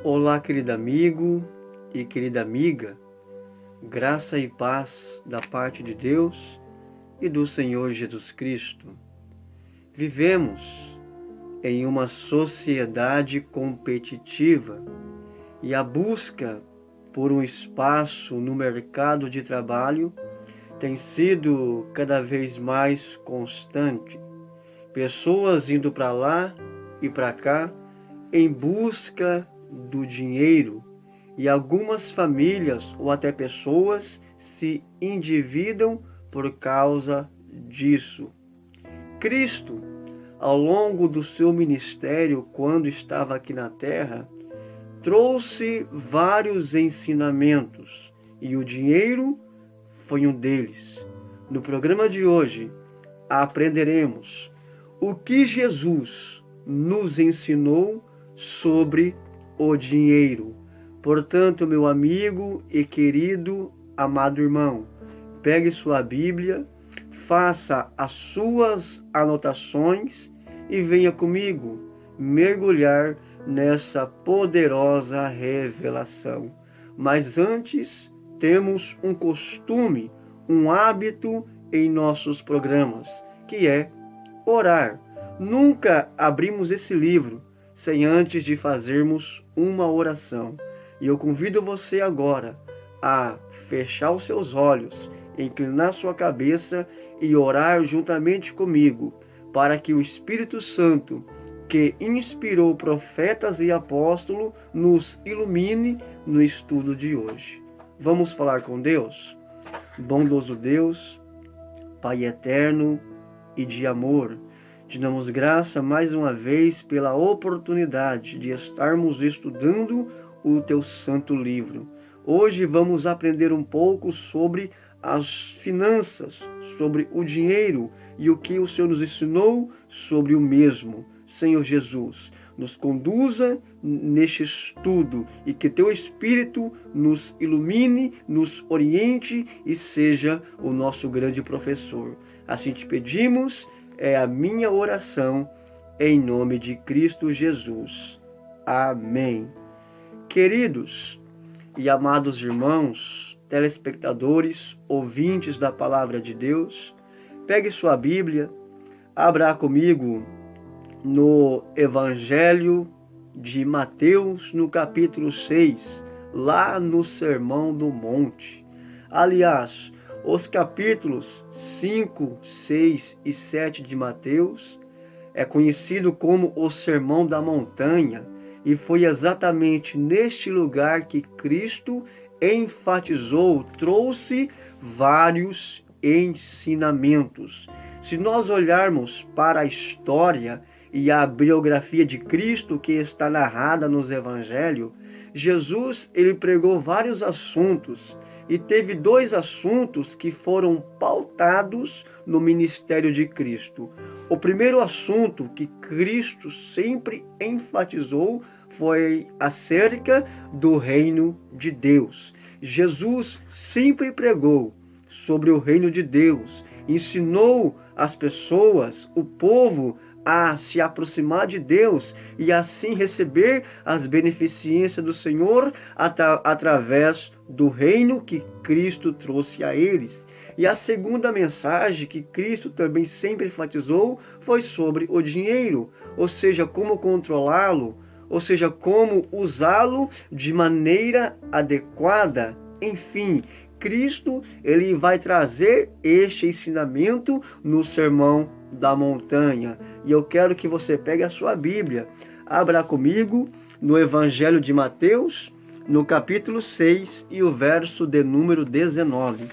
Olá, querido amigo e querida amiga, graça e paz da parte de Deus e do Senhor Jesus Cristo. Vivemos em uma sociedade competitiva e a busca por um espaço no mercado de trabalho tem sido cada vez mais constante. Pessoas indo para lá e para cá em busca do dinheiro, e algumas famílias ou até pessoas se endividam por causa disso. Cristo, ao longo do seu ministério, quando estava aqui na terra, trouxe vários ensinamentos e o dinheiro foi um deles. No programa de hoje, aprenderemos o que Jesus nos ensinou sobre o dinheiro. Portanto, meu amigo e querido amado irmão, pegue sua Bíblia, faça as suas anotações e venha comigo mergulhar nessa poderosa revelação. Mas antes, temos um costume, um hábito em nossos programas, que é orar. Nunca abrimos esse livro sem antes de fazermos uma oração. E eu convido você agora a fechar os seus olhos, inclinar sua cabeça e orar juntamente comigo, para que o Espírito Santo, que inspirou profetas e apóstolos, nos ilumine no estudo de hoje. Vamos falar com Deus? Bondoso Deus, Pai eterno e de amor, te damos graça mais uma vez pela oportunidade de estarmos estudando o teu santo livro. Hoje vamos aprender um pouco sobre as finanças, sobre o dinheiro e o que o Senhor nos ensinou sobre o mesmo. Senhor Jesus, nos conduza neste estudo e que teu Espírito nos ilumine, nos oriente e seja o nosso grande professor. Assim te pedimos, é a minha oração, em nome de Cristo Jesus. Amém. Queridos e amados irmãos, telespectadores, ouvintes da Palavra de Deus, pegue sua Bíblia, abra comigo no Evangelho de Mateus, no capítulo 6, lá no Sermão do Monte. Aliás, os capítulos 5, 6 e 7 de Mateus é conhecido como o Sermão da Montanha, e foi exatamente neste lugar que Cristo enfatizou, trouxe vários ensinamentos. Se nós olharmos para a história e a biografia de Cristo que está narrada nos Evangelhos, Jesus ele pregou vários assuntos e teve dois assuntos que foram pautados no ministério de Cristo. O primeiro assunto que Cristo sempre enfatizou foi acerca do reino de Deus. Jesus sempre pregou sobre o reino de Deus, ensinou as pessoas, o povo, a se aproximar de Deus e assim receber as beneficências do Senhor através do reino que Cristo trouxe a eles. E a segunda mensagem que Cristo também sempre enfatizou foi sobre o dinheiro, ou seja, como controlá-lo, ou seja, como usá-lo de maneira adequada. Enfim, Cristo ele vai trazer este ensinamento no Sermão da Montanha. E eu quero que você pegue a sua Bíblia, abra comigo no Evangelho de Mateus, no capítulo 6 e o verso de número 19.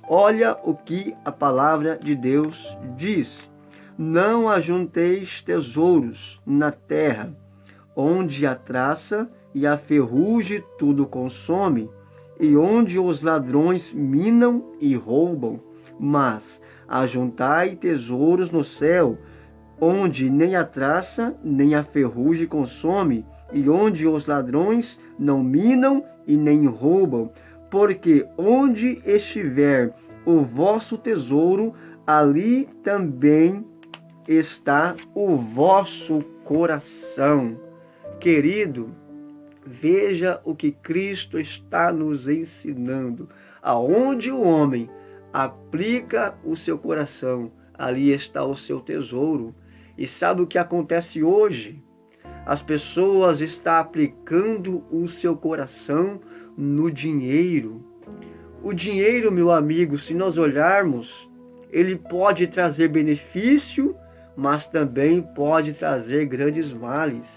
Olha o que a palavra de Deus diz: não ajunteis tesouros na terra, onde a traça e a ferrugem tudo consome, e onde os ladrões minam e roubam, mas ajuntai tesouros no céu, onde nem a traça nem a ferrugem consome, e onde os ladrões não minam e nem roubam. Porque onde estiver o vosso tesouro, ali também está o vosso coração. Querido Veja o que Cristo está nos ensinando. Aonde o homem aplica o seu coração, ali está o seu tesouro. E sabe o que acontece hoje? As pessoas estão aplicando o seu coração no dinheiro. O dinheiro, meu amigo, se nós olharmos, ele pode trazer benefício, mas também pode trazer grandes males.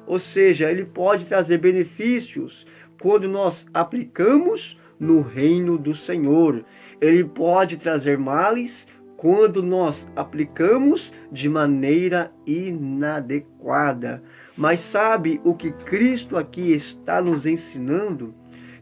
Ou seja, ele pode trazer benefícios quando nós aplicamos no reino do Senhor. Ele pode trazer males quando nós aplicamos de maneira inadequada. Mas sabe o que Cristo aqui está nos ensinando?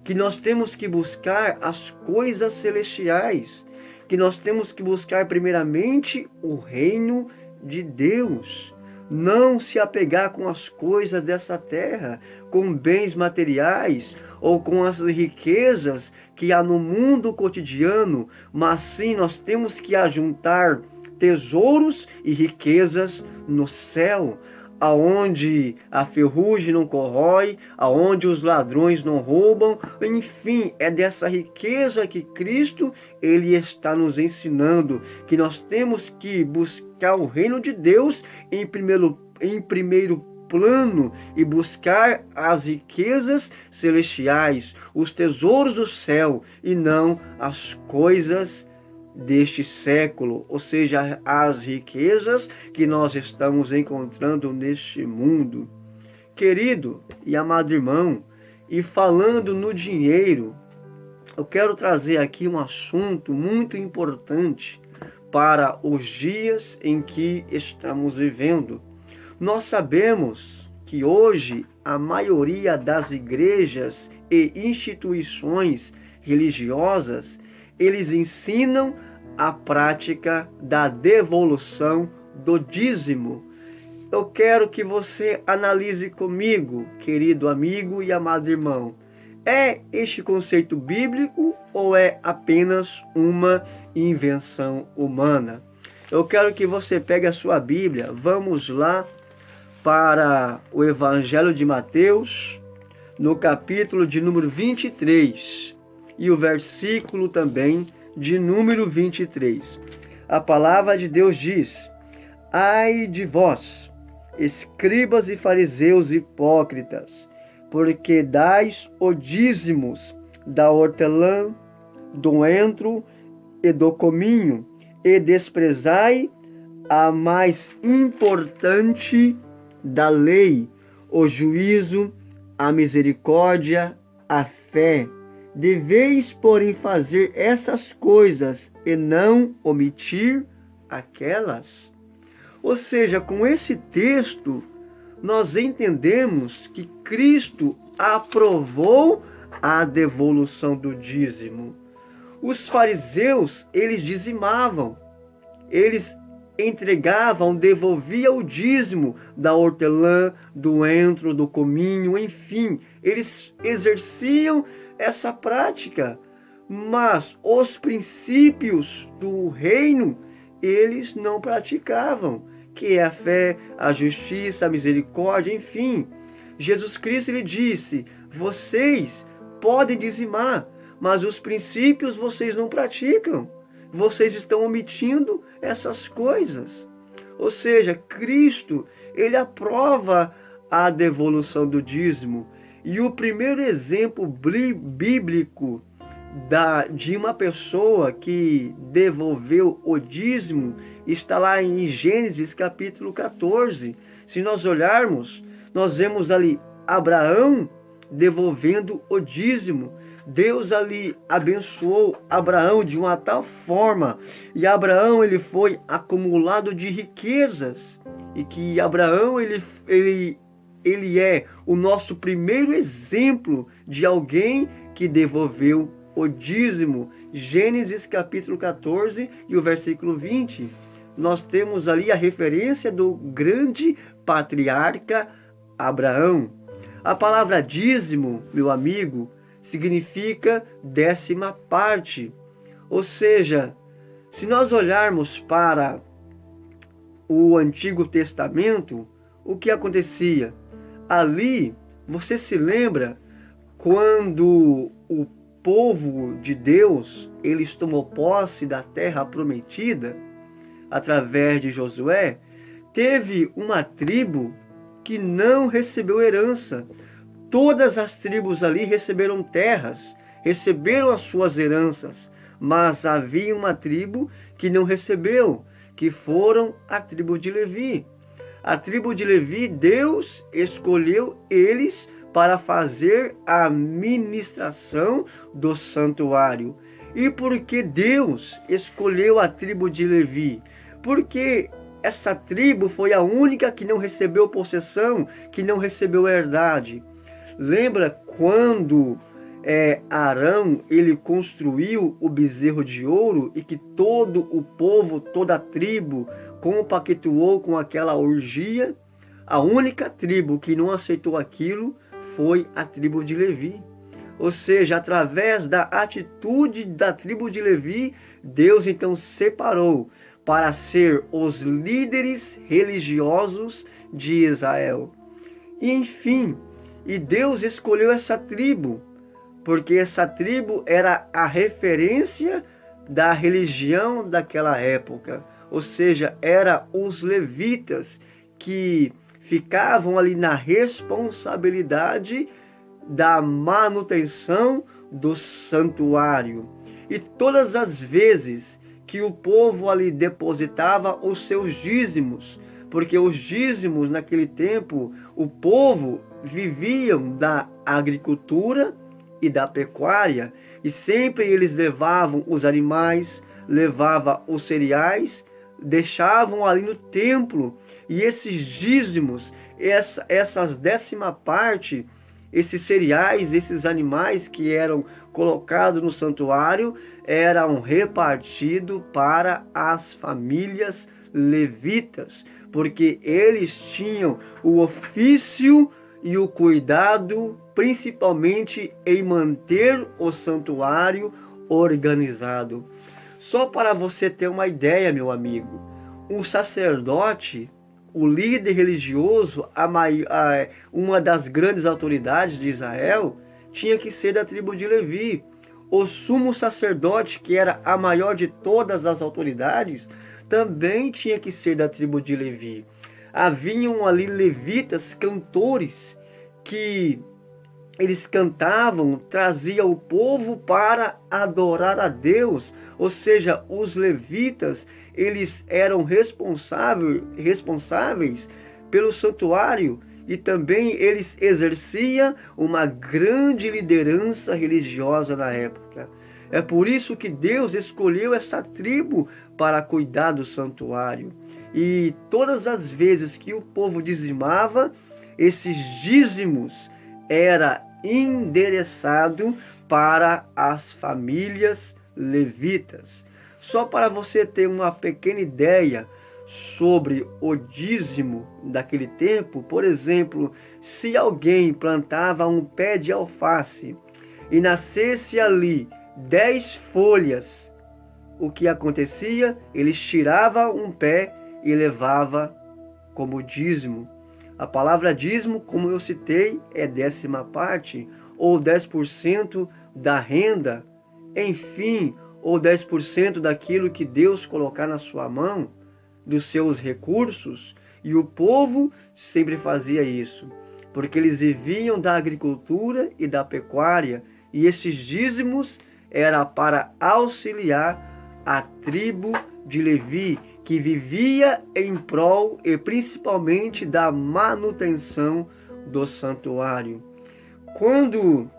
Que nós temos que buscar as coisas celestiais, que nós temos que buscar primeiramente o reino de Deus. Não se apegar com as coisas dessa terra, com bens materiais ou com as riquezas que há no mundo cotidiano, mas sim nós temos que ajuntar tesouros e riquezas no céu, aonde a ferrugem não corrói, aonde os ladrões não roubam. Enfim, é dessa riqueza que Cristo ele está nos ensinando, que nós temos que buscar o reino de Deus em primeiro plano e buscar as riquezas celestiais, os tesouros do céu e não as coisas deste século, ou seja, as riquezas que nós estamos encontrando neste mundo. Querido e amado irmão, e falando no dinheiro, eu quero trazer aqui um assunto muito importante para os dias em que estamos vivendo. Nós sabemos que hoje a maioria das igrejas e instituições religiosas, eles ensinam a prática da devolução do dízimo. Eu quero que você analise comigo, querido amigo e amado irmão. É este conceito bíblico ou é apenas uma invenção humana? Eu quero que você pegue a sua Bíblia. Vamos lá para o Evangelho de Mateus, no capítulo de número 23 e o versículo também de número 23. A palavra de Deus diz: Ai de vós, escribas e fariseus hipócritas, porque dais o dízimos da hortelã, do entro e do cominho, e desprezai a mais importante da lei, o juízo, a misericórdia, a fé. Deveis, porém, fazer essas coisas e não omitir aquelas. Ou seja, com esse texto, nós entendemos que Cristo aprovou a devolução do dízimo. Os fariseus, eles dizimavam, eles entregavam, devolviam o dízimo da hortelã, do entro, do cominho, enfim, eles exerciam essa prática, mas os princípios do reino eles não praticavam, que é a fé, a justiça, a misericórdia, enfim. Jesus Cristo lhe disse: vocês podem dizimar, mas os princípios vocês não praticam. Vocês estão omitindo essas coisas. Ou seja, Cristo, ele aprova a devolução do dízimo. E o primeiro exemplo bíblico de uma pessoa que devolveu o dízimo está lá em Gênesis capítulo 14. Se nós olharmos, nós vemos ali Abraão devolvendo o dízimo. Deus ali abençoou Abraão de uma tal forma, e Abraão ele foi acumulado de riquezas, e que Abraão ele é o nosso primeiro exemplo de alguém que devolveu o dízimo. Gênesis capítulo 14 e o versículo 20. Nós temos ali a referência do grande patriarca Abraão. A palavra dízimo, meu amigo, significa 10ª parte. Ou seja, se nós olharmos para o Antigo Testamento, o que acontecia? Ali, Você se lembra quando o povo de Deus, eles tomou posse da terra prometida através de Josué? Teve uma tribo que não recebeu herança. Todas as tribos ali receberam terras, receberam as suas heranças, mas havia uma tribo que não recebeu, que foram a tribo de Levi. A tribo de Levi, Deus escolheu eles para fazer a ministração do santuário. E por que Deus escolheu a tribo de Levi? Porque essa tribo foi a única que não recebeu possessão, que não recebeu herdade. Lembra quando Arão ele construiu o bezerro de ouro e que todo o povo, toda a tribo compactuou com aquela orgia? A única tribo que não aceitou aquilo foi a tribo de Levi. Ou seja, através da atitude da tribo de Levi, Deus então separou para ser os líderes religiosos de Israel. E enfim, Deus escolheu essa tribo, porque essa tribo era a referência da religião daquela época. Ou seja, eram os levitas que ficavam ali na responsabilidade da manutenção do santuário. E todas as vezes que o povo ali depositava os seus dízimos, porque os dízimos naquele tempo, o povo viviam da agricultura e da pecuária, e sempre eles levavam os animais, levavam os cereais, deixavam ali no templo, e esses dízimos, essas 10ª parte, esses cereais, esses animais que eram colocados no santuário, eram repartidos para as famílias levitas, porque eles tinham o ofício e o cuidado, principalmente em manter o santuário organizado. Só para você ter uma ideia, meu amigo, um sacerdote, o líder religioso, uma das grandes autoridades de Israel, tinha que ser da tribo de Levi. O sumo sacerdote, que era a maior de todas as autoridades, também tinha que ser da tribo de Levi. Haviam ali levitas, cantores, que eles cantavam, traziam o povo para adorar a Deus. Ou seja, os levitas, eles eram responsáveis pelo santuário, e também eles exerciam uma grande liderança religiosa na época. É por isso que Deus escolheu essa tribo para cuidar do santuário. E todas as vezes que o povo dizimava, esses dízimos era endereçado para as famílias levitas. Só para você ter uma pequena ideia sobre o dízimo daquele tempo, por exemplo, se alguém plantava um pé de alface e nascesse ali 10 folhas, o que acontecia? Eles tiravam um pé e levava como dízimo. A palavra dízimo, como eu citei, é 10ª parte, ou 10% da renda, enfim, ou 10% daquilo que Deus colocar na sua mão, dos seus recursos. E o povo sempre fazia isso, porque eles viviam da agricultura e da pecuária, e esses dízimos era para auxiliar a tribo de Levi, que vivia em prol e principalmente da manutenção do santuário. Quando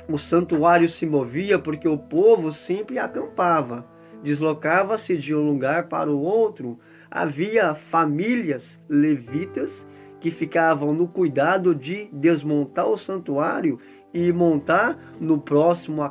o santuário se movia, porque o povo sempre acampava, deslocava-se de um lugar para o outro, havia famílias levitas que ficavam no cuidado de desmontar o santuário e montar no próximo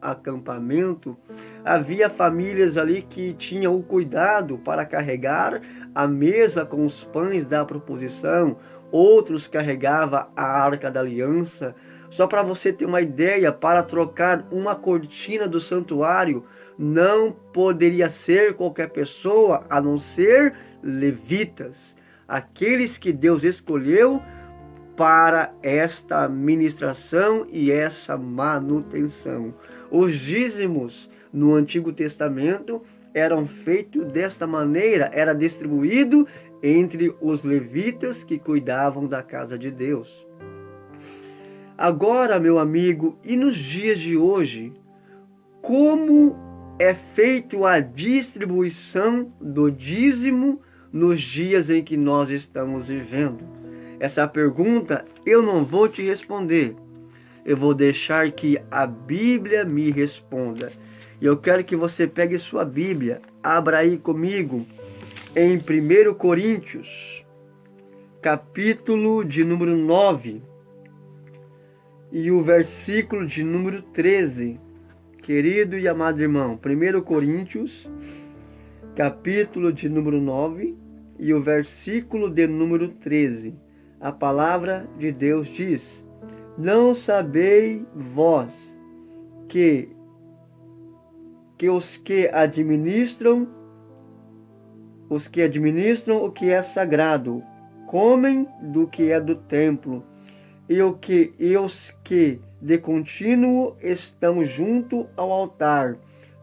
acampamento. Havia famílias ali que tinham o cuidado para carregar a mesa com os pães da proposição, outros carregavam a arca da aliança. Só para você ter uma ideia, para trocar uma cortina do santuário, não poderia ser qualquer pessoa, a não ser levitas, aqueles que Deus escolheu para esta ministração e essa manutenção. Os dízimos no Antigo Testamento eram feitos desta maneira, era distribuído entre os levitas que cuidavam da casa de Deus. Agora, meu amigo, e nos dias de hoje, como é feita a distribuição do dízimo nos dias em que nós estamos vivendo? Essa pergunta eu não vou te responder. Eu vou deixar que a Bíblia me responda. E eu quero que você pegue sua Bíblia, abra aí comigo em 1 Coríntios, capítulo de número 9 e o versículo de número 13. Querido e amado irmão, 1 Coríntios, capítulo de número 9 e o versículo de número 13. A palavra de Deus diz: não sabeis vós que os que administram o que é sagrado comem do que é do templo, e os que de contínuo estão junto ao altar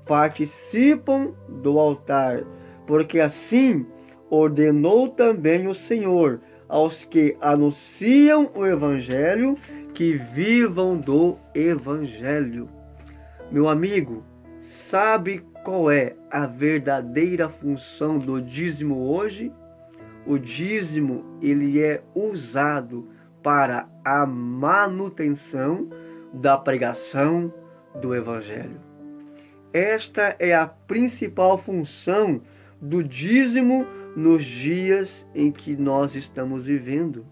participam do altar, porque assim ordenou também o Senhor aos que anunciam o Evangelho, que vivam do Evangelho. Meu amigo, sabe qual é a verdadeira função do dízimo hoje? O dízimo, ele é usado para a manutenção da pregação do Evangelho. Esta é a principal função do dízimo nos dias em que nós estamos vivendo.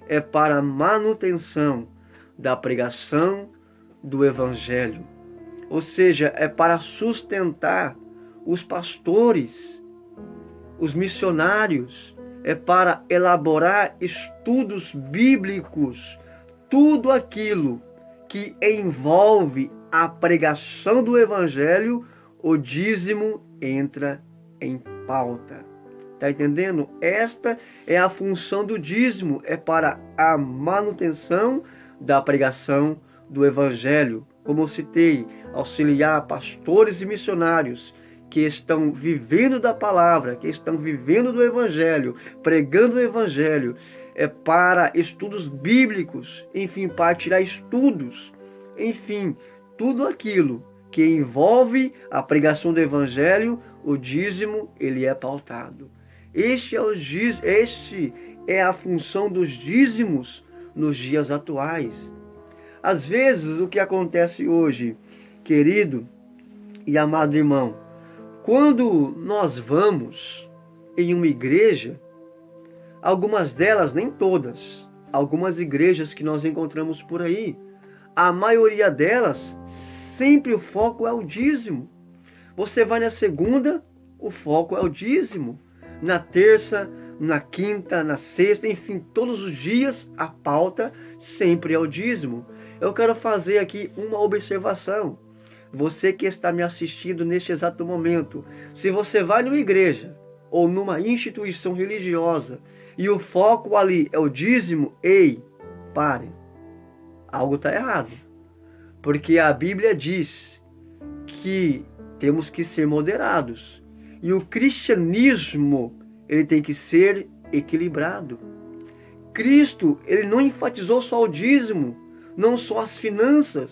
É para a manutenção da pregação do Evangelho. Ou seja, é para sustentar os pastores, os missionários, é para elaborar estudos bíblicos, tudo aquilo que envolve a pregação do Evangelho, o dízimo entra em pauta. Está entendendo? Esta é a função do dízimo, é para a manutenção da pregação do Evangelho. Como eu citei, auxiliar pastores e missionários que estão vivendo da palavra, que estão vivendo do Evangelho, pregando o Evangelho, é para estudos bíblicos, enfim, para tirar estudos, enfim, tudo aquilo que envolve a pregação do Evangelho, o dízimo, ele é pautado. Este é a função dos dízimos nos dias atuais. Às vezes, o que acontece hoje, querido e amado irmão, quando nós vamos em uma igreja, algumas delas, nem todas, algumas igrejas que nós encontramos por aí, a maioria delas, sempre o foco é o dízimo. Você vai na segunda, o foco é o dízimo. Na terça, na quinta, na sexta, enfim, todos os dias a pauta sempre é o dízimo. Eu quero fazer aqui uma observação. Você que está me assistindo neste exato momento, se você vai numa igreja ou numa instituição religiosa e o foco ali é o dízimo, ei, pare. Algo está errado. Porque a Bíblia diz que temos que ser moderados. E o cristianismo, ele tem que ser equilibrado. Cristo, ele não enfatizou só o dízimo, não só as finanças.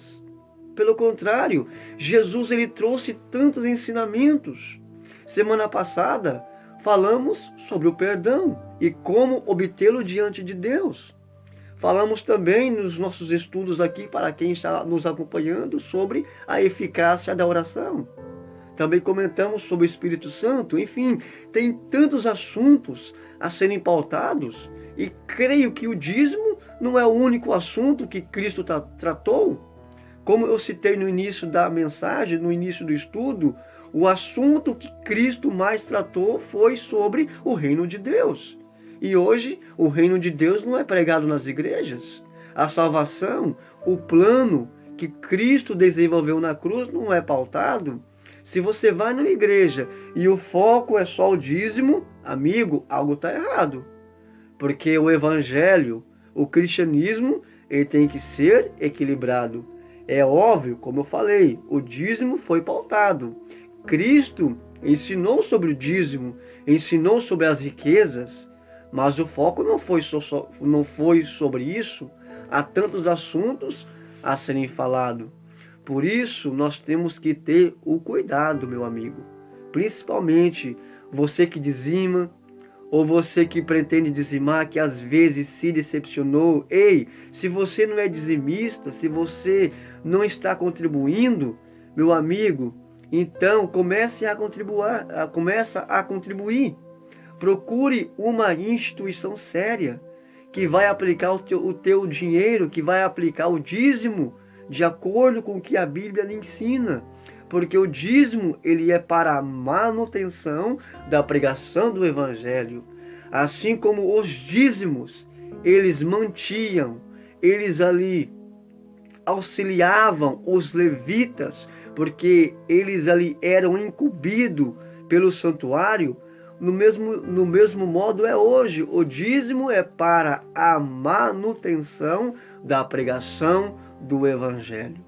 Pelo contrário, Jesus, ele trouxe tantos ensinamentos. Semana passada, falamos sobre o perdão e como obtê-lo diante de Deus. Falamos também nos nossos estudos aqui, para quem está nos acompanhando, sobre a eficácia da oração. Também comentamos sobre o Espírito Santo. Enfim, tem tantos assuntos a serem pautados e creio que o dízimo não é o único assunto que Cristo tratou. Como eu citei no início da mensagem, no início do estudo, o assunto que Cristo mais tratou foi sobre o reino de Deus. E hoje o reino de Deus não é pregado nas igrejas. A salvação, o plano que Cristo desenvolveu na cruz não é pautado. Se você vai numa igreja e o foco é só o dízimo, amigo, algo está errado. Porque o Evangelho, O cristianismo, ele tem que ser equilibrado. É óbvio, como eu falei, o dízimo foi pautado. Cristo ensinou sobre o dízimo, ensinou sobre as riquezas, mas o foco não foi sobre isso. Há tantos assuntos a serem falados. Por isso, nós temos que ter o cuidado, meu amigo. Principalmente você que dizima, ou você que pretende dizimar, que às vezes se decepcionou. Ei, se você não é dizimista, se você não está contribuindo, meu amigo, então comece a contribuir. Procure uma instituição séria que vai aplicar o teu dinheiro, que vai aplicar o dízimo de acordo com o que a Bíblia lhe ensina. Porque o dízimo, ele é para a manutenção da pregação do Evangelho. Assim como os dízimos, eles mantinham, eles ali auxiliavam os levitas, porque eles ali eram incumbidos pelo santuário. No mesmo modo é hoje. O dízimo é para a manutenção da pregação do Evangelho.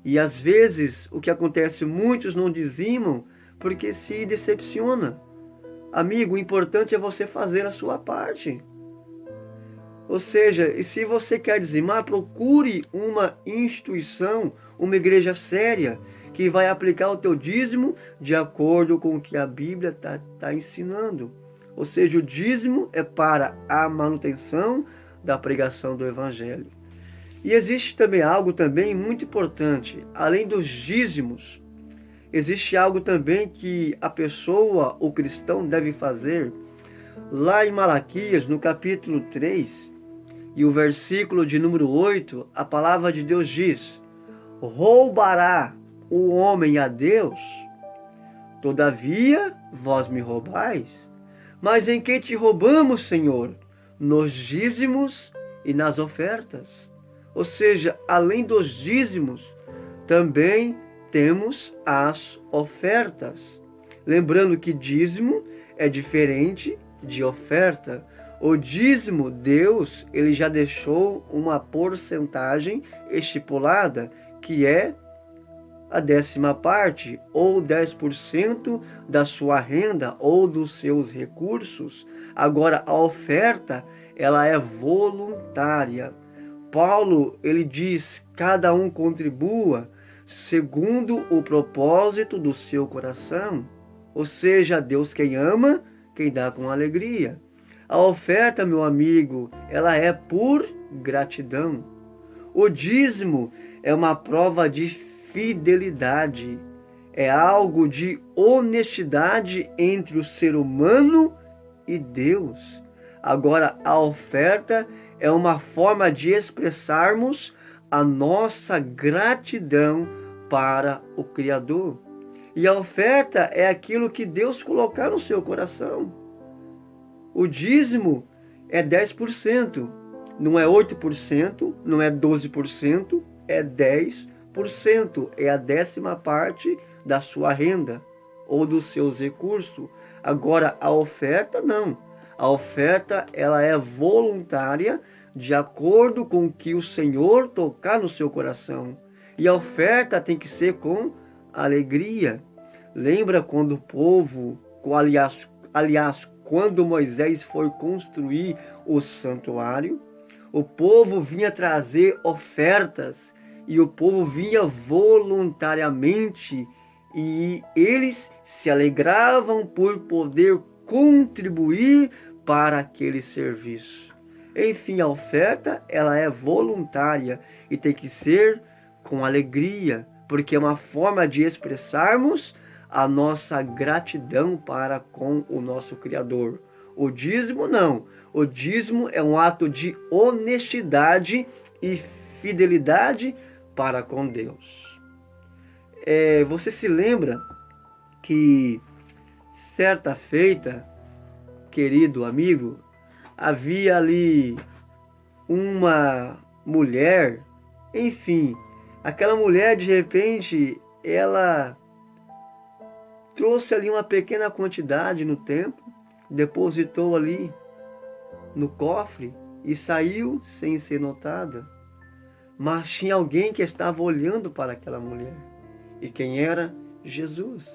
E às vezes o que acontece, muitos não dizimam porque se decepciona. Amigo, o importante é você fazer a sua parte. Ou seja, e se você quer dizimar, procure uma instituição, uma igreja séria, que vai aplicar o teu dízimo de acordo com o que a Bíblia está ensinando. Ou seja, o dízimo é para a manutenção da pregação do Evangelho. E existe também algo também muito importante. Além dos dízimos, existe algo também que a pessoa, o cristão, deve fazer. Lá em Malaquias, no capítulo 3, e o versículo de número 8, a palavra de Deus diz: roubará o homem a Deus? Todavia, vós me roubais. Mas em que te roubamos, Senhor? Nos dízimos e nas ofertas. Ou seja, além dos dízimos, também temos as ofertas. Lembrando que dízimo é diferente de oferta. O dízimo, Deus, ele já deixou uma porcentagem estipulada, que é a 10ª parte, ou 10% da sua renda, ou dos seus recursos. Agora, a oferta, ela é voluntária. Paulo, ele diz, cada um contribua segundo o propósito do seu coração. Ou seja, Deus quem ama, quem dá com alegria. A oferta, meu amigo, ela é por gratidão. O dízimo é uma prova de fidelidade. É algo de honestidade entre o ser humano e Deus. Agora, a oferta é uma forma de expressarmos a nossa gratidão para o Criador. E a oferta é aquilo que Deus colocar no seu coração. O dízimo é 10%, não é 8%, não é 12%, é 10%, é a 10ª parte da sua renda ou dos seus recursos. Agora, a oferta não. A oferta, ela é voluntária, de acordo com o que o Senhor tocar no seu coração. E a oferta tem que ser com alegria. Lembra quando o povo, aliás, quando Moisés foi construir o santuário, o povo vinha trazer ofertas e o povo vinha voluntariamente e eles se alegravam por poder contribuir para aquele serviço. Enfim, a oferta, ela é voluntária e tem que ser com alegria, porque é uma forma de expressarmos a nossa gratidão para com o nosso Criador. O dízimo não. O dízimo é um ato de honestidade e fidelidade para com Deus. Você se lembra que certa feita, querido amigo, havia ali uma mulher, enfim, aquela mulher de repente, ela trouxe ali uma pequena quantidade no templo, depositou ali no cofre, e saiu sem ser notada. Mas tinha alguém que estava olhando para aquela mulher. E quem era? Jesus.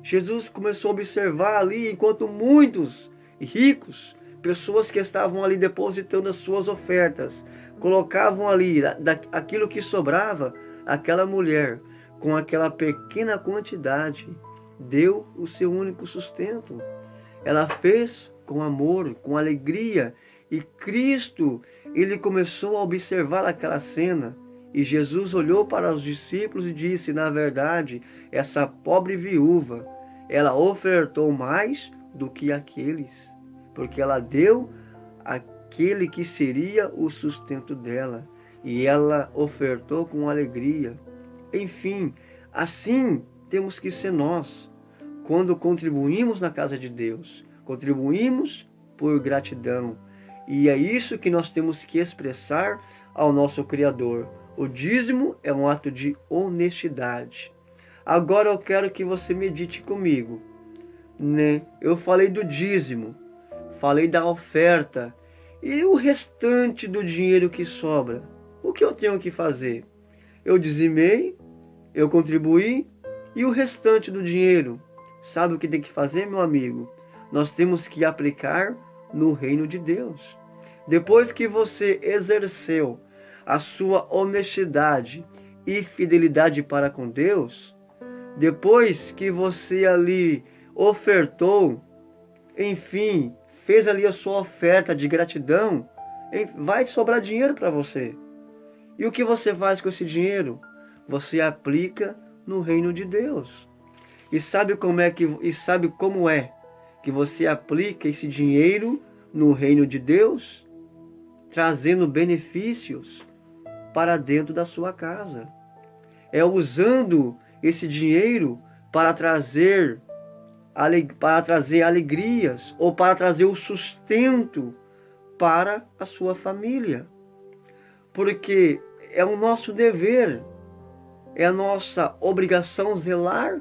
Jesus começou a observar ali, enquanto muitos ricos, pessoas que estavam ali depositando as suas ofertas, colocavam ali aquilo que sobrava, aquela mulher, com aquela pequena quantidade, deu o seu único sustento. Ela fez com amor, com alegria, e Cristo, ele começou a observar aquela cena, e Jesus olhou para os discípulos e disse: na verdade, essa pobre viúva, ela ofertou mais do que aqueles, porque ela deu aquele que seria o sustento dela, e ela ofertou com alegria. Enfim, assim temos que ser nós, quando contribuímos na casa de Deus, contribuímos por gratidão, e é isso que nós temos que expressar ao nosso Criador. O dízimo é um ato de honestidade. Agora eu quero que você medite comigo, né? Eu falei do dízimo, falei da oferta, e o restante do dinheiro que sobra, o que eu tenho que fazer? Eu dizimei, eu contribuí, e o restante do dinheiro, sabe o que tem que fazer, meu amigo? Nós temos que aplicar no reino de Deus. Depois que você exerceu a sua honestidade e fidelidade para com Deus, depois que você ali ofertou, enfim, fez ali a sua oferta de gratidão, vai sobrar dinheiro para você. E o que você faz com esse dinheiro? Você aplica no reino de Deus. E sabe como é que você aplica esse dinheiro no reino de Deus? Trazendo benefícios para dentro da sua casa. É usando esse dinheiro para trazer alegrias, ou para trazer o sustento para a sua família. Porque é o nosso dever, é a nossa obrigação zelar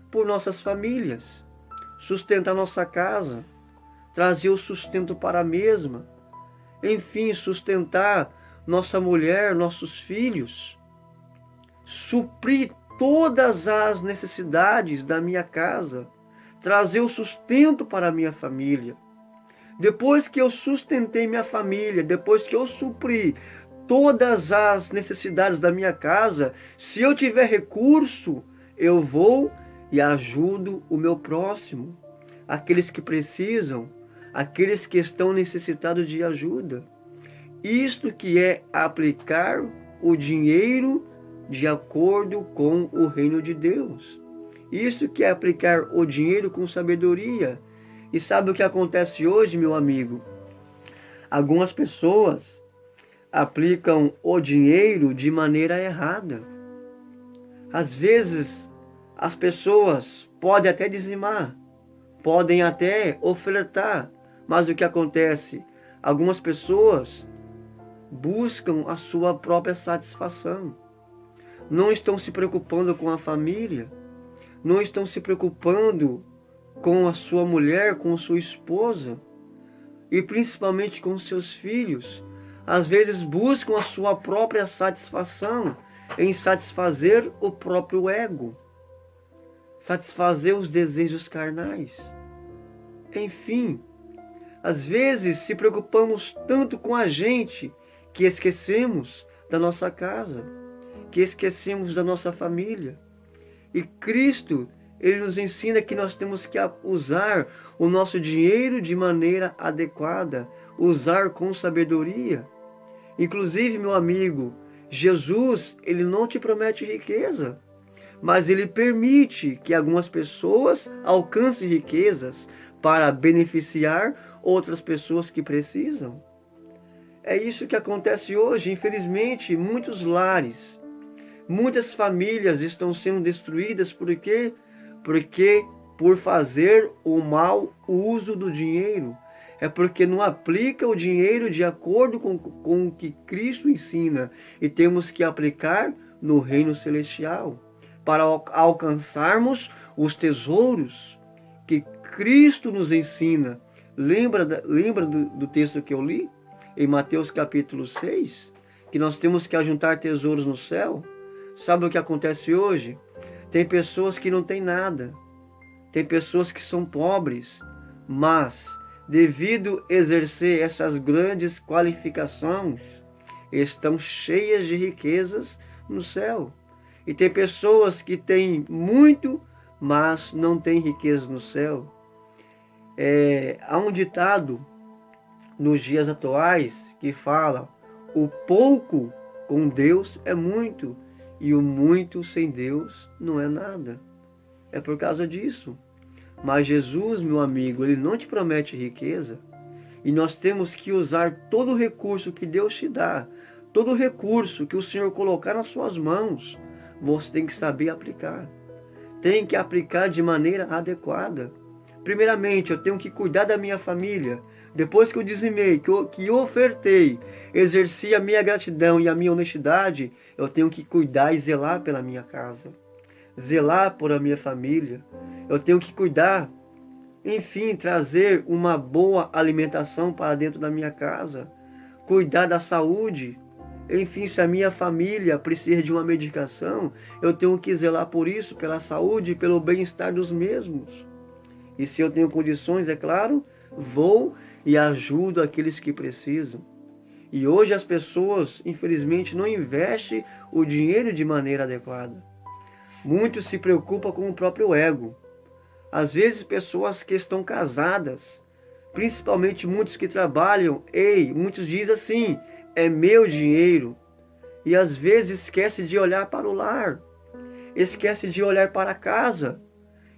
por nossas famílias, sustentar nossa casa, trazer o sustento para a mesma, enfim, sustentar nossa mulher, nossos filhos, suprir todas as necessidades da minha casa, trazer o sustento para a minha família. Depois que eu sustentei minha família, depois que eu supri todas as necessidades da minha casa, se eu tiver recurso, eu vou e ajudo o meu próximo, aqueles que precisam, aqueles que estão necessitados de ajuda. Isto que é aplicar o dinheiro de acordo com o reino de Deus. Isso que é aplicar o dinheiro com sabedoria. E sabe o que acontece hoje, meu amigo? Algumas pessoas aplicam o dinheiro de maneira errada. Às vezes, as pessoas podem até dizimar, podem até ofertar, mas o que acontece? Algumas pessoas buscam a sua própria satisfação. Não estão se preocupando com a família, não estão se preocupando com a sua mulher, com a sua esposa, e principalmente com os seus filhos. Às vezes buscam a sua própria satisfação em satisfazer o próprio ego, satisfazer os desejos carnais. Enfim, às vezes se preocupamos tanto com a gente que esquecemos da nossa casa, que esquecemos da nossa família. E Cristo, ele nos ensina que nós temos que usar o nosso dinheiro de maneira adequada, usar com sabedoria. Inclusive, meu amigo, Jesus, ele não te promete riqueza, mas ele permite que algumas pessoas alcancem riquezas para beneficiar outras pessoas que precisam. É isso que acontece hoje. Infelizmente, muitos lares, muitas famílias estão sendo destruídas. Por quê? Porque por fazer o mau uso do dinheiro. É porque não aplica o dinheiro de acordo com o que Cristo ensina. E temos que aplicar no reino celestial, para alcançarmos os tesouros que Cristo nos ensina. Lembra do texto que eu li? em Mateus capítulo 6, que nós temos que ajuntar tesouros no céu. Sabe o que acontece hoje? Tem pessoas que não têm nada, tem pessoas que são pobres, mas devido a exercer essas grandes qualificações, estão cheias de riquezas no céu. E tem pessoas que têm muito, mas não têm riqueza no céu. Há um ditado nos dias atuais que fala: o pouco com Deus é muito, e o muito sem Deus não é nada. É por causa disso. Mas Jesus, meu amigo, Ele não te promete riqueza. E nós temos que usar todo o recurso que Deus te dá, todo o recurso que o Senhor colocar nas suas mãos. Você tem que saber aplicar. Tem que aplicar de maneira adequada. Primeiramente, eu tenho que cuidar da minha família. Depois que eu dizimei, que eu ofertei, exerci a minha gratidão e a minha honestidade, eu tenho que cuidar e zelar pela minha casa. Zelar por a minha família. Eu tenho que cuidar, enfim, trazer uma boa alimentação para dentro da minha casa. Cuidar da saúde. Enfim, se a minha família precisa de uma medicação, eu tenho que zelar por isso, pela saúde e pelo bem-estar dos mesmos. E se eu tenho condições, é claro, vou e ajudo aqueles que precisam. E hoje as pessoas, infelizmente, não investem o dinheiro de maneira adequada. Muitos se preocupam com o próprio ego. Às vezes, pessoas que estão casadas, principalmente muitos que trabalham, muitos dizem assim: é meu dinheiro. E às vezes esquece de olhar para o lar, esquece de olhar para a casa,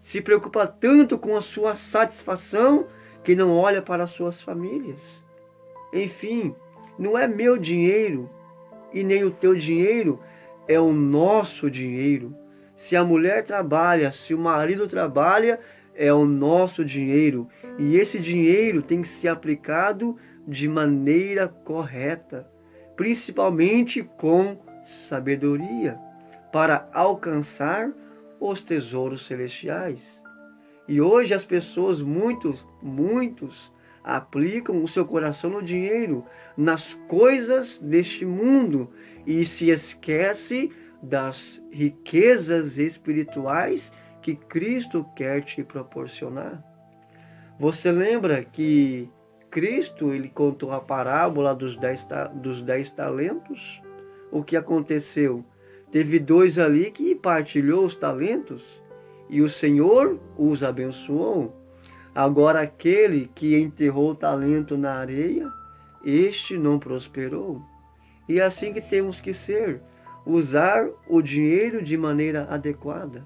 se preocupa tanto com a sua satisfação que não olha para as suas famílias. Enfim, não é meu dinheiro e nem o teu dinheiro, é o nosso dinheiro. Se a mulher trabalha, se o marido trabalha, é o nosso dinheiro. E esse dinheiro tem que ser aplicado de maneira correta, principalmente com sabedoria, para alcançar os tesouros celestiais. E hoje as pessoas, muitos, aplicam o seu coração no dinheiro, nas coisas deste mundo, e se esquece das riquezas espirituais que Cristo quer te proporcionar. Você lembra que Cristo, ele contou a parábola dos 10 talentos? O que aconteceu? Teve 2 ali que partilhou os talentos e o Senhor os abençoou. Agora aquele que enterrou o talento na areia, este não prosperou. E é assim que temos que ser, usar o dinheiro de maneira adequada,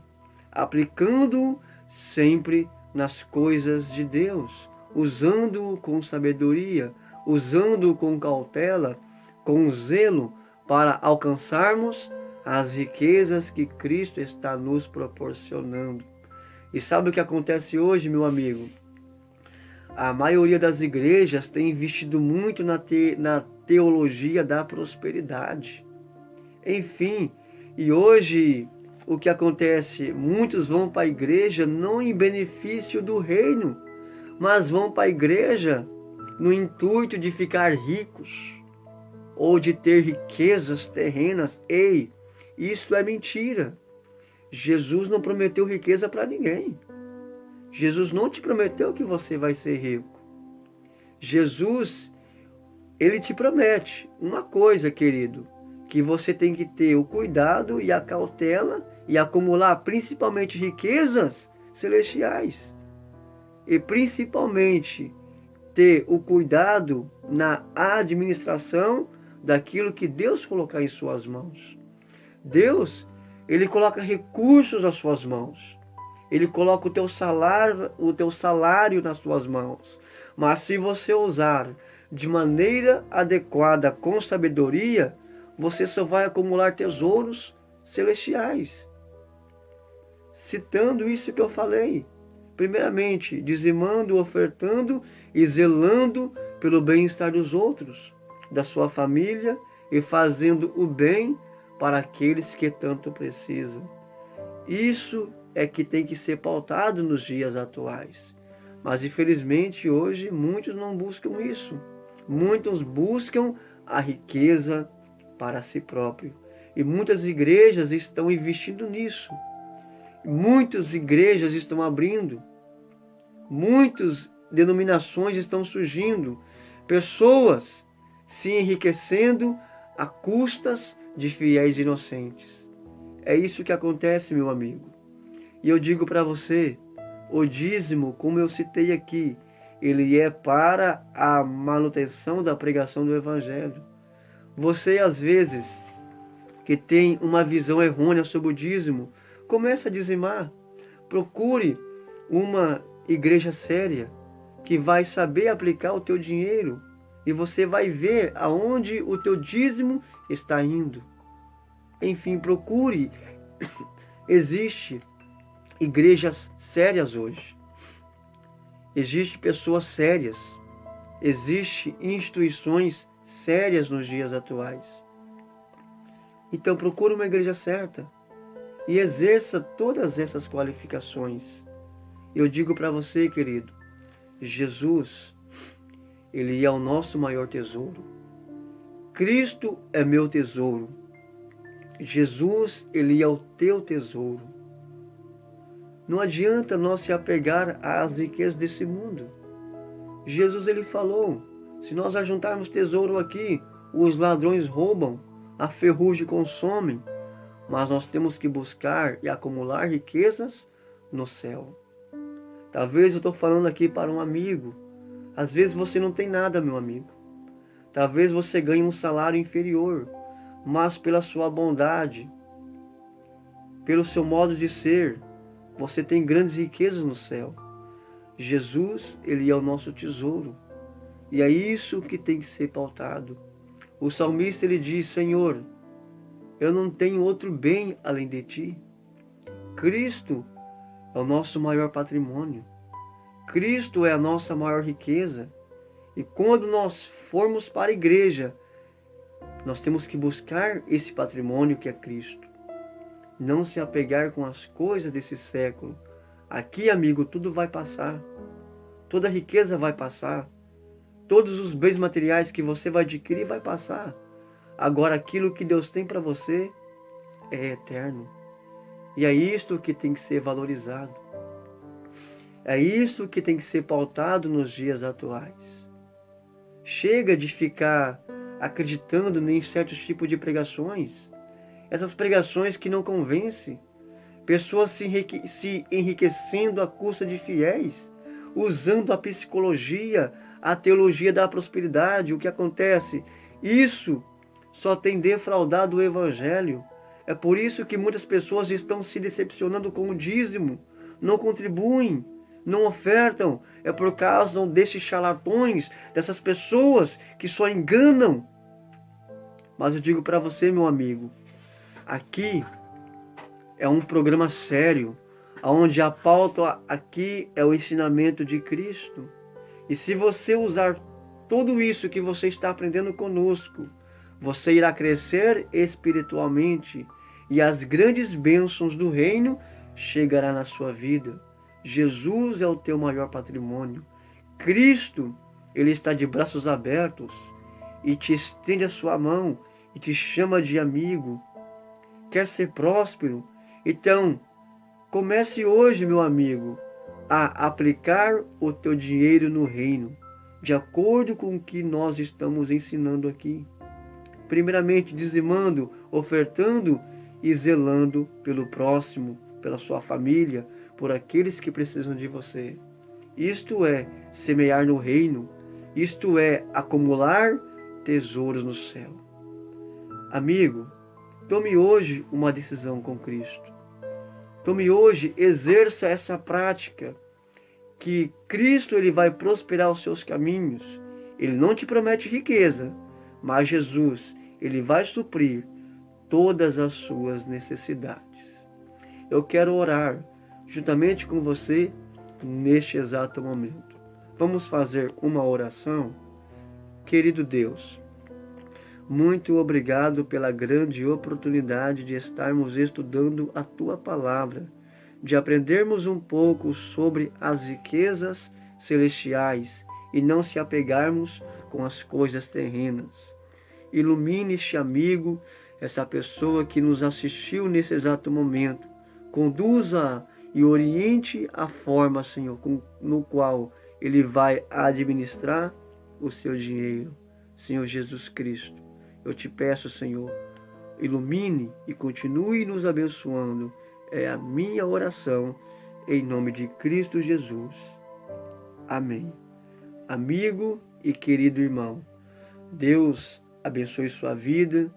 aplicando-o sempre nas coisas de Deus, usando-o com sabedoria, usando-o com cautela, com zelo, para alcançarmos as riquezas que Cristo está nos proporcionando. E sabe o que acontece hoje, meu amigo? A maioria das igrejas tem investido muito na teologia da prosperidade. Enfim, e hoje o que acontece? Muitos vão para a igreja não em benefício do reino, mas vão para a igreja no intuito de ficar ricos ou de ter riquezas terrenas. Isso é mentira. Jesus não prometeu riqueza para ninguém. Jesus não te prometeu que você vai ser rico. Jesus, ele te promete uma coisa, querido, que você tem que ter o cuidado e a cautela e acumular principalmente riquezas celestiais. E principalmente ter o cuidado na administração daquilo que Deus colocar em suas mãos. Deus, ele coloca recursos nas suas mãos. Ele coloca o teu salário nas suas mãos. Mas se você usar de maneira adequada, com sabedoria, você só vai acumular tesouros celestiais. Citando isso que eu falei. Primeiramente, dizimando, ofertando e zelando pelo bem-estar dos outros, da sua família, e fazendo o bem para aqueles que tanto precisam. Isso é que tem que ser pautado nos dias atuais. Mas infelizmente hoje muitos não buscam isso. Muitos buscam a riqueza para si próprio. E muitas igrejas estão investindo nisso. Muitas igrejas estão abrindo. Muitas denominações estão surgindo. Pessoas se enriquecendo a custas de fiéis inocentes. É isso que acontece, meu amigo. E eu digo para você, o dízimo, como eu citei aqui, ele é para a manutenção da pregação do Evangelho. Você, às vezes, que tem uma visão errônea sobre o dízimo, comece a dizimar. Procure uma igreja séria que vai saber aplicar o teu dinheiro e você vai ver aonde o teu dízimo está indo. Enfim, procure. Existe igrejas sérias hoje. Existem pessoas sérias. Existem instituições sérias nos dias atuais. Então procure uma igreja certa e exerça todas essas qualificações. Eu digo para você, querido, Jesus, ele é o nosso maior tesouro. Cristo é meu tesouro. Jesus, ele é o teu tesouro. Não adianta nós se apegar às riquezas desse mundo. Jesus, ele falou, se nós ajuntarmos tesouro aqui, os ladrões roubam, a ferrugem consome, mas nós temos que buscar e acumular riquezas no céu. Talvez eu estou falando aqui para um amigo. Às vezes você não tem nada, meu amigo. Talvez você ganhe um salário inferior, mas pela sua bondade, pelo seu modo de ser, você tem grandes riquezas no céu. Jesus, ele é o nosso tesouro. E é isso que tem que ser pautado. O salmista, ele diz, Senhor, eu não tenho outro bem além de ti. Cristo é o nosso maior patrimônio. Cristo é a nossa maior riqueza. E quando nós formos para a igreja, nós temos que buscar esse patrimônio que é Cristo. Não se apegar com as coisas desse século. Aqui, amigo, tudo vai passar. Toda a riqueza vai passar. Todos os bens materiais que você vai adquirir vai passar. Agora, aquilo que Deus tem para você é eterno. E é isto que tem que ser valorizado. É isso que tem que ser pautado nos dias atuais. Chega de ficar acreditando em certos tipos de pregações. Essas pregações que não convencem. Pessoas se enriquecendo à custa de fiéis. Usando a psicologia, a teologia da prosperidade. O que acontece? Isso só tem defraudado o Evangelho. É por isso que muitas pessoas estão se decepcionando com o dízimo. Não contribuem. Não ofertam, é por causa desses charlatões, dessas pessoas que só enganam. Mas eu digo para você, meu amigo, aqui é um programa sério, onde a pauta aqui é o ensinamento de Cristo. E se você usar tudo isso que você está aprendendo conosco, você irá crescer espiritualmente e as grandes bênçãos do reino chegarão na sua vida. Jesus é o teu maior patrimônio. Cristo, ele está de braços abertos e te estende a sua mão e te chama de amigo. Quer ser próspero? Então, comece hoje, meu amigo, a aplicar o teu dinheiro no reino, de acordo com o que nós estamos ensinando aqui. Primeiramente, dizimando, ofertando e zelando pelo próximo, pela sua família, por aqueles que precisam de você. Isto é semear no reino. Isto é acumular tesouros no céu. Amigo, tome hoje uma decisão com Cristo. Tome hoje, exerça essa prática, que Cristo ele vai prosperar os seus caminhos. Ele não te promete riqueza, mas Jesus, ele vai suprir todas as suas necessidades. Eu quero orar juntamente com você neste exato momento. Vamos fazer uma oração? Querido Deus, muito obrigado pela grande oportunidade de estarmos estudando a Tua Palavra, de aprendermos um pouco sobre as riquezas celestiais e não se apegarmos com as coisas terrenas. Ilumine este amigo, essa pessoa que nos assistiu nesse exato momento. Conduza e oriente a forma, Senhor, no qual ele vai administrar o seu dinheiro. Senhor Jesus Cristo, eu te peço, Senhor, ilumine e continue nos abençoando. É a minha oração, em nome de Cristo Jesus. Amém. Amigo e querido irmão, Deus abençoe sua vida,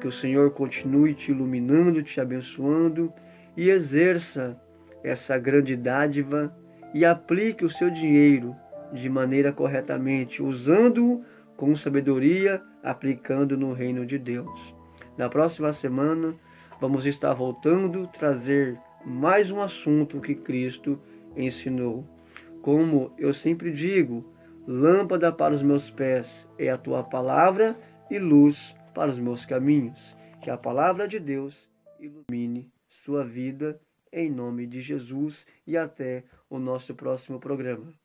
que o Senhor continue te iluminando, te abençoando e exerça essa grande dádiva e aplique o seu dinheiro de maneira corretamente, usando-o com sabedoria, aplicando no reino de Deus. Na próxima semana, vamos estar voltando a trazer mais um assunto que Cristo ensinou. Como eu sempre digo, lâmpada para os meus pés é a tua palavra e luz para os meus caminhos. Que a palavra de Deus ilumine sua vida, em nome de Jesus, e até o nosso próximo programa.